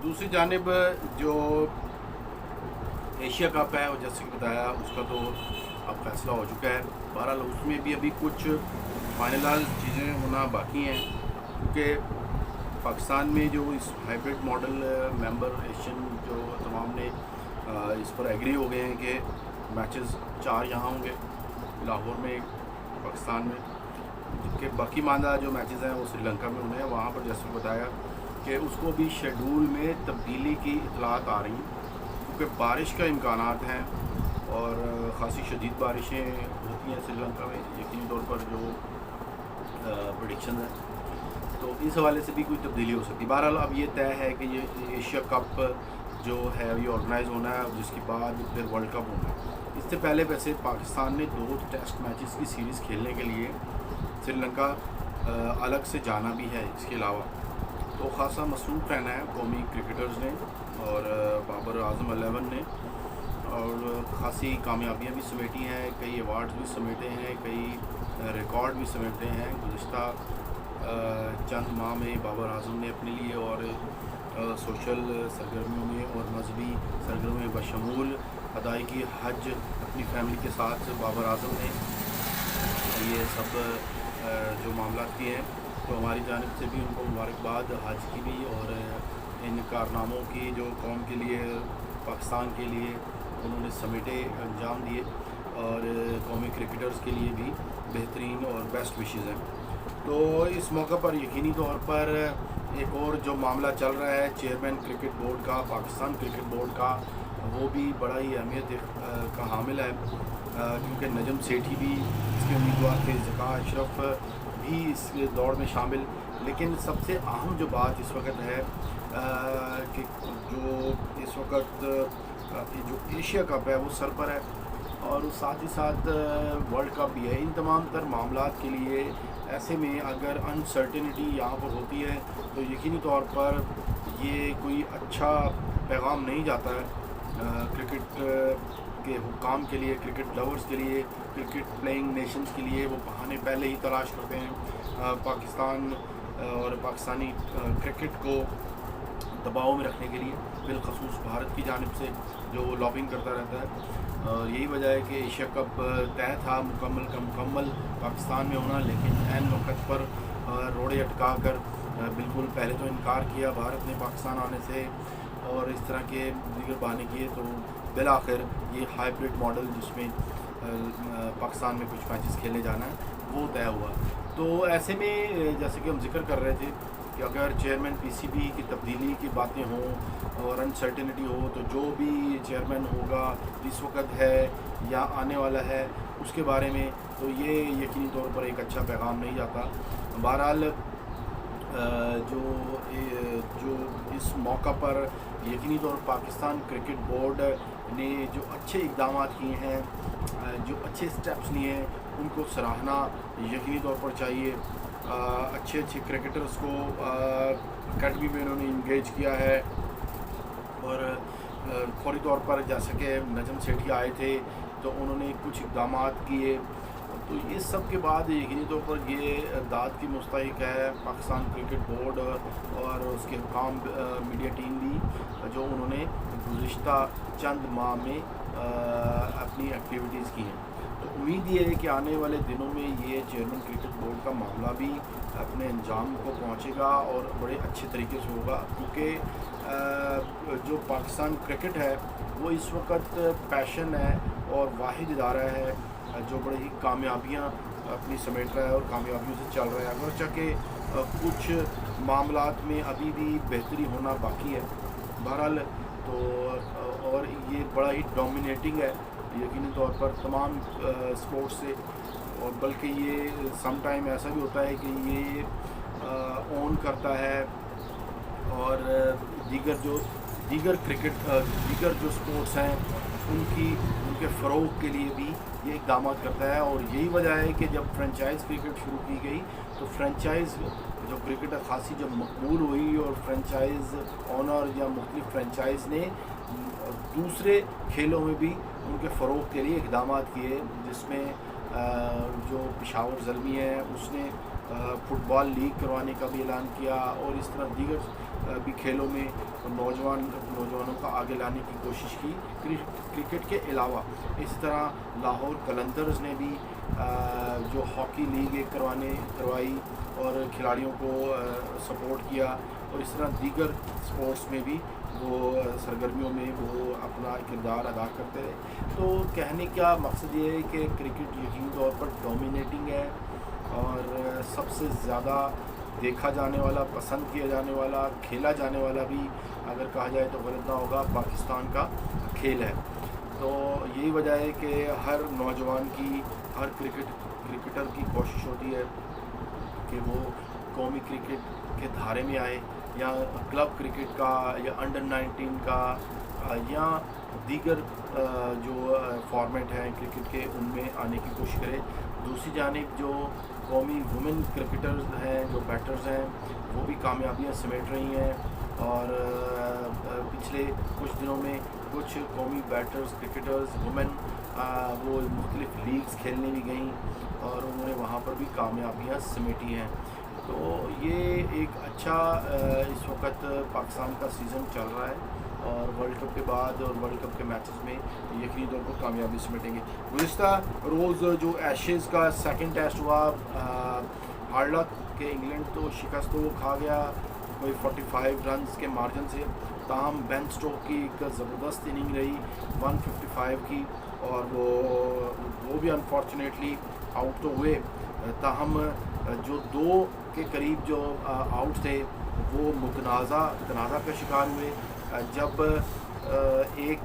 दूसरी जानिब जो एशिया कप है, और जैसे कि बताया उसका तो अब फैसला हो चुका है। बहरहाल उसमें भी अभी कुछ फाइनल चीज़ें होना बाकी हैं, क्योंकि पाकिस्तान में जो इस हाइब्रिड मॉडल मेंबर एशियन जो तमाम ने इस पर एग्री हो गए हैं कि मैचेस 4 यहाँ होंगे लाहौर में, पाकिस्तान में, जबकि बाकी मानदा जो मैचेस हैं वो श्रीलंका में होने हैं। वहाँ पर जैसे बताया कि उसको भी शेड्यूल में तब्दीली की इतलात आ रही हैं, क्योंकि बारिश का इम्कानात हैं और ख़ासी शदीद बारिशें होती हैं श्रीलंका में, यकीनी तौर पर जो प्रेडिक्शन है, तो इस हवाले से भी कोई तब्दीली हो सकती है। बहरहाल अब ये तय है कि ये एशिया कप जो है ये ऑर्गेनाइज़ होना है, जिसके बाद फिर वर्ल्ड कप होना है। इससे पहले वैसे पाकिस्तान ने 2 टेस्ट मैचेस की सीरीज़ खेलने के लिए श्रीलंका अलग से जाना भी है। इसके अलावा तो ख़ासा मसरूफ़ रहना है कौमी क्रिकेटर्स ने और बाबर आज़म 11 ने, और ख़ासी कामयाबियाँ भी समेटी हैं, कई अवार्ड्स भी समेटे हैं, कई रिकॉर्ड भी समेटे हैं गुज़िश्ता चंद माह में बाबर आज़म ने अपने लिए, और सोशल सरगर्मियों में और मजहबी सरगर्मियों में बशमूल अदायगी हज अपनी फैमिली के साथ बाबर आज़म ने ये सब जो मामला किए हैं, तो हमारी जानिब से भी उनको मुबारकबाद हज की भी, और इन कारनामों की जो कौम के लिए, पाकिस्तान के लिए उन्होंने समेटे अंजाम दिए, और कौमी क्रिकेटर्स के लिए भी बेहतरीन और बेस्ट विशेज़ हैं। तो इस मौका पर यकीनी तौर पर एक और जो मामला चल रहा है चेयरमैन क्रिकेट बोर्ड का, पाकिस्तान क्रिकेट बोर्ड का, वो भी बड़ा ही अहमियत का हामिल है, क्योंकि नजम सेठी भी इसके उम्मीदवार थे, ज़का अशरफ भी इस दौड़ में शामिल। लेकिन सबसे अहम जो बात इस वक्त है कि जो इस वक्त जो एशिया कप है वो सर पर है, और साथ ही साथ वर्ल्ड कप भी है। इन तमाम तर मामलात के लिए ऐसे में अगर अनसर्टेनिटी यहाँ पर होती है तो यकीनी तौर पर ये कोई अच्छा पैगाम नहीं जाता है क्रिकेट के हुक्काम के लिए, क्रिकेट लवर्स के लिए, क्रिकेट प्लेइंग नेशंस के लिए। वो बहाने पहले ही तलाश करते हैं पाकिस्तान और पाकिस्तानी क्रिकेट को दबाव में रखने के लिए, बिलखसूस भारत की जानिब से जो वो लॉबिंग करता रहता है। और यही वजह है कि एशिया कप तय था मुकम्मल का मुकम्मल पाकिस्तान में होना, लेकिन ऐन वक्त पर रोड़े अटका कर बिल्कुल पहले तो इनकार किया भारत ने पाकिस्तान आने से, और इस तरह के दीगर बहाने किए, तो बिलाखिर ये हाइब्रिड मॉडल जिसमें पाकिस्तान में कुछ मैचेस खेलने जाना है वो तय हुआ। तो ऐसे में जैसे कि हम जिक्र कर रहे थे कि अगर चेयरमैन पीसीबी की तब्दीली की बातें हों और अनसर्टेनिटी हो, तो जो भी चेयरमैन होगा इस वक्त है या आने वाला है उसके बारे में, तो ये यकीनी तौर पर एक अच्छा पैगाम नहीं जाता। बहरहाल जो इस मौका पर यकीनी तौर पर पाकिस्तान क्रिकेट बोर्ड ने जो अच्छे इक़दाम किए हैं, जो अच्छे स्टेप्स लिए हैं, उनको सराहना यकीनी तौर पर चाहिए। अच्छे क्रिकेटर्स को अकेडमी में उन्होंने इंगेज किया है, और फौरी तौर पर जैसे कि नजम सेठी आए थे तो उन्होंने कुछ इक़दाम किए, तो इस सब के बाद यकीनी तौर पर ये दाद की मुस्तहिक है पाकिस्तान क्रिकेट बोर्ड और उसके हुकाम मीडिया टीम भी, जो उन्होंने गुज़िश्ता चंद माह में अपनी एक्टिविटीज़ की हैं। तो उम्मीद ये है कि आने वाले दिनों में ये चेयरमैन क्रिकेट बोर्ड का मामला भी अपने अंजाम को पहुंचेगा और बड़े अच्छे तरीके से होगा, क्योंकि जो पाकिस्तान क्रिकेट है वो इस वक्त पैशन है और वाहिद इदारा है जो बड़ी ही कामयाबियाँ अपनी समेट रहा है और कामयाबियों से चल रहा है। अगर चाहे कुछ मामलात में अभी भी बेहतरी होना बाकी है बहरहाल, तो और ये बड़ा ही डोमिनेटिंग है यकीनी तौर पर तमाम स्पोर्ट्स से, और बल्कि ये सम टाइम ऐसा भी होता है कि ये ओन करता है और दीगर जो स्पोर्ट्स हैं उनके फ़रोग़ के लिए भी ये इक़दाम करता है। और यही वजह है कि जब फ्रेंचाइज़ क्रिकेट शुरू की गई तो फ्रेंचाइज़ जो क्रिकेट ख़ासी जब मकबूल हुई और फ्रेंचाइज़ ऑनर या मुख्तलिफ़ फ्रेंचाइज़ ने दूसरे खेलों में भी उनके फ़रोग़ के लिए इक़दाम किए, जिसमें जो पेशावर ज़ल्मी है उसने फुटबॉल लीग करवाने का भी ऐलान किया, और इस तरह दीगर भी खेलों में नौजवानों का आगे लाने की कोशिश की क्रिकेट के अलावा। इस तरह लाहौर कलंदर्स ने भी जो हॉकी लीग एक करवाई और खिलाड़ियों को सपोर्ट किया, और इस तरह दीगर स्पोर्ट्स में भी वो सरगर्मियों में वो अपना किरदार अदा करते रहे। तो कहने का मकसद ये है कि क्रिकेट यकीनी तौर पर डोमिनेटिंग है, और सबसे ज़्यादा देखा जाने वाला, पसंद किया जाने वाला, खेला जाने वाला भी अगर कहा जाए तो गलत ना होगा, पाकिस्तान का खेल है। तो यही वजह है कि हर नौजवान की, हर क्रिकेटर की कोशिश होती है कि वो कौमी क्रिकेट के धारे में आए, या क्लब क्रिकेट का, या अंडर 19 का, या दीगर जो फॉर्मेट हैं क्रिकेट के, उनमें आने की कोशिश करे। दूसरी जानिब जो कौमी वुमेन क्रिकेटर्स हैं, जो बैटर्स हैं, वो भी कामयाबियाँ समेट रही हैं, और पिछले कुछ दिनों में कुछ कौमी बैटर्स क्रिकेटर्स वुमेन वो मुख्तलिफ लीग्स खेलने भी गईं, और उन्होंने वहाँ पर भी कामयाबियाँ समेटी हैं। तो ये एक अच्छा इस वक्त पाकिस्तान का सीज़न चल रहा है, और वर्ल्ड कप के बाद और वर्ल्ड कप के मैचेस में यकीनी तौर पर कामयाबी समेटेंगे। गुज़िश्ता रोज़ जो एशेज़ का सेकंड टेस्ट हुआ, हार्ड लक के इंग्लैंड तो शिकस्त तो खा गया कोई 45 रन्स के मार्जिन से, ताहम बेन स्टोक की एक ज़बरदस्त इनिंग रही 155 की, और वो भी अनफॉर्चुनेटली आउट तो हुए। ताहम जो 2 के करीब जो आउट थे वो तनाज़ा का शिकार हुए। जब एक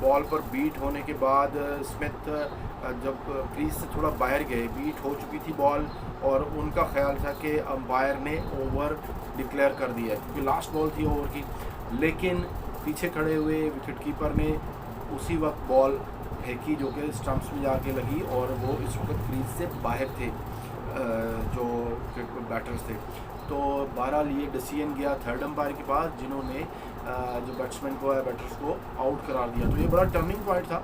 बॉल पर बीट होने के बाद स्मिथ जब क्रीज से थोड़ा बाहर गए, बीट हो चुकी थी बॉल, और उनका ख्याल था कि अंपायर ने ओवर डिक्लेयर कर दिया है, क्योंकि लास्ट बॉल थी ओवर की। लेकिन पीछे खड़े हुए विकेट कीपर ने उसी वक्त बॉल फेंकी जो कि स्टंप्स में जाके लगी, और वो इस वक्त क्रीज से बाहर थे जो बैटर्स थे। तो बहरहाल ये डिसीजन गया थर्ड अंपायर के पास, जिन्होंने जो बैट्समैन को या बैटर्स को आउट करार दिया। तो ये बड़ा टर्निंग पॉइंट था।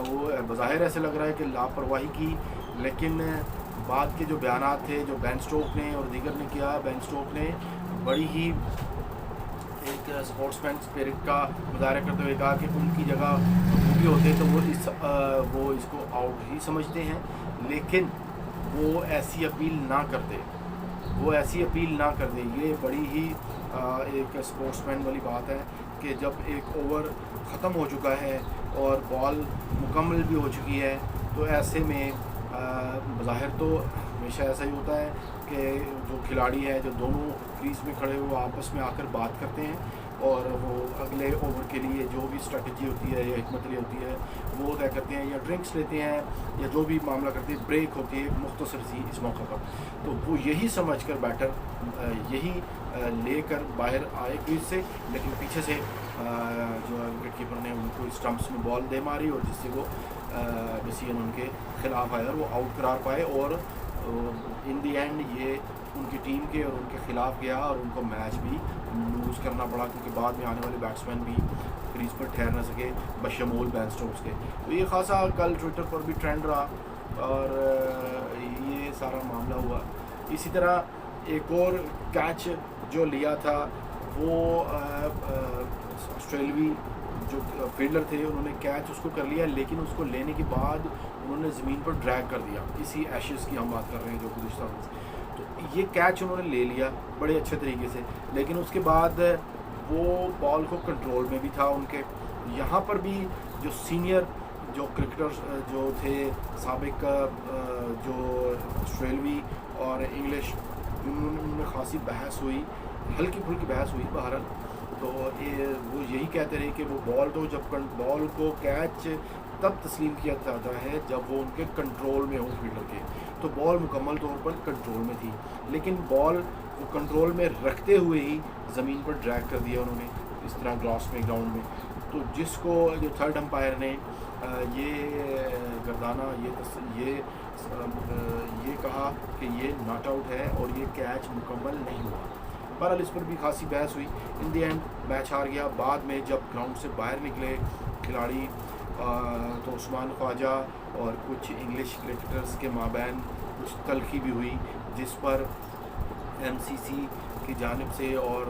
वो बज़ाहिर ऐसे लग रहा है कि लापरवाही की, लेकिन बाद के जो बयानात थे जो बेन स्टोक ने और दीगर ने किया, बेन स्टोक ने बड़ी ही एक स्पोर्ट्समैन स्पिरिट का मुजाहरा करते हुए कहा कि उनकी जगह भी होते तो वो इसको आउट ही समझते हैं, लेकिन वो ऐसी अपील ना करते। ये बड़ी ही एक स्पोर्ट्समैन वाली बात है कि जब एक ओवर ख़त्म हो चुका है और बॉल मुकम्मल भी हो चुकी है, तो ऐसे में ज़ाहिर तो हमेशा ऐसा ही होता है कि जो खिलाड़ी है, जो दोनों क्रीज में खड़े हुए आपस में आकर बात करते हैं, और वो अगले ओवर के लिए जो भी स्ट्रेटजी होती है या हिकमत होती है वो तय करते हैं, या ड्रिंक्स लेते हैं, या जो भी मामला करते हैं। ब्रेक होती है मुख्तसर सी इस मौके पर, तो वो यही समझ कर बैटर यही लेकर बाहर आए क्रीज से, लेकिन पीछे से जो विकेट कीपर ने उनको स्टंप्स में बॉल दे मारी, और जिससे वो डिसीजन उनके खिलाफ आया और वो आउट करार पाए, और इन दी एंड ये उनकी टीम के और उनके ख़िलाफ़ गया, और उनको मैच भी लूज़ करना पड़ा, क्योंकि बाद में आने वाले बैट्समैन भी क्रीज पर ठहर न सके बशमूल बेन स्टोक्स के। तो ये खासा कल ट्विटर पर भी ट्रेंड रहा, और ये सारा मामला हुआ। इसी तरह एक और कैच जो लिया था वो ऑस्ट्रेलवी जो फील्डर थे, उन्होंने कैच उसको कर लिया, लेकिन उसको लेने के बाद उन्होंने ज़मीन पर ड्रैग कर दिया। इसी एशेज़ की हम बात कर रहे हैं जो गुज़िश्ता, तो ये कैच उन्होंने ले लिया बड़े अच्छे तरीके से, लेकिन उसके बाद वो बॉल को कंट्रोल में भी था उनके। यहाँ पर भी जो सीनियर जो क्रिकेटर्स जो थे साबिक, जो ऑस्ट्रेलवी और इंग्लिश, उनमें खासी बहस हुई, हल्की फुल्की बहस हुई बहरहाल। तो वो यही कहते रहे कि वो बॉल तो जब बॉल को कैच तब तस्लीम किया जाता है जब वो उनके कंट्रोल में हो फील्डर के, तो बॉल मुकम्मल तौर पर कंट्रोल में थी, लेकिन बॉल वो कंट्रोल में रखते हुए ही ज़मीन पर ड्रैग कर दिया उन्होंने इस तरह ग्रास में, ग्राउंड में। तो जिसको जो थर्ड अंपायर ने ये गर्दाना ये कहा कि ये नॉट आउट है और ये कैच मुकम्मल नहीं हुआ। बहरहाल इस पर भी खासी बहस हुई। इन दी एंड मैच हार गया। बाद में जब ग्राउंड से बाहर निकले खिलाड़ी तो उस्मान ख्वाजा और कुछ इंग्लिश क्रिकेटर्स के माबैन कुछ तलखी भी हुई جس پر MCC کی جانب سے اور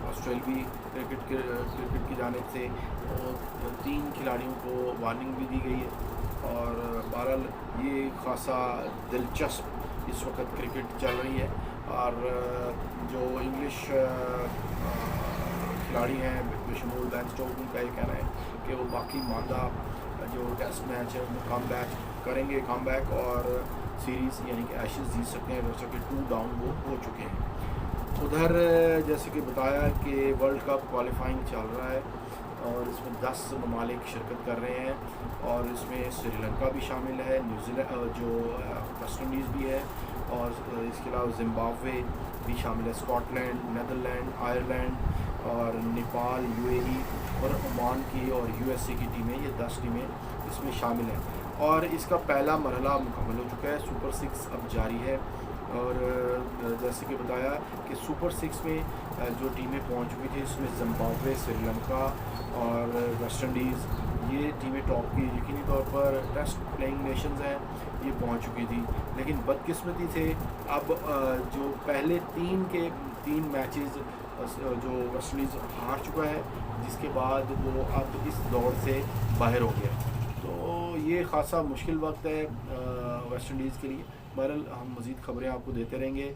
آسٹریلوی کرکٹ کی جانب سے 3 کھلاڑیوں کو وارننگ بھی دی گئی ہے. اور بہرحال یہ خاصا دلچسپ اس وقت کرکٹ چل رہی ہے. اور جو انگلش کھلاڑی ہیں بشمول بین اسٹوکس، ان کا یہ کہنا ہے کہ وہ باقی ماندہ جو ٹیسٹ میچ ہے ان میں کم بیک کریں گے، کم بیک اور سیریز یعنی کہ ایشز جیت سکتے ہیں، جیسا کہ 2 ڈاؤن وہ ہو چکے ہیں. ادھر جیسے کہ بتایا کہ ورلڈ کپ کوالیفائنگ چل رہا ہے اور اس میں 10 ممالک شرکت کر رہے ہیں اور اس میں سری لنکا بھی شامل ہے، نیوزی لینڈ جو ویسٹ انڈیز بھی ہے، اور اس کے علاوہ زمبابوے بھی شامل ہے، اسکاٹ لینڈ، نیدرلینڈ، آئرلینڈ اور نیپال، UAE اور عمان کی اور USA کی ٹیمیں، یہ 10 ٹیمیں اس میں شامل ہیں. اور اس کا پہلا مرحلہ مکمل ہو چکا ہے، سپر 6 اب جاری ہے. اور جیسے کہ بتایا کہ سپر 6 میں جو ٹیمیں پہنچ چکی تھیں اس میں زمبابوے، سری لنکا اور ویسٹ انڈیز، یہ ٹیمیں ٹاپ کی یقینی طور پر ٹیسٹ پلینگ نیشنز ہیں، یہ پہنچ چکی تھی. لیکن بدقسمتی سے اب جو پہلے 3 میچز جو ویسٹ انڈیز ہار چکا ہے، جس کے بعد وہ اب اس دوڑ سے باہر ہو گیا. تو یہ خاصا مشکل وقت ہے ویسٹ انڈیز کے لیے. بہرحال ہم مزید خبریں آپ کو دیتے رہیں گے.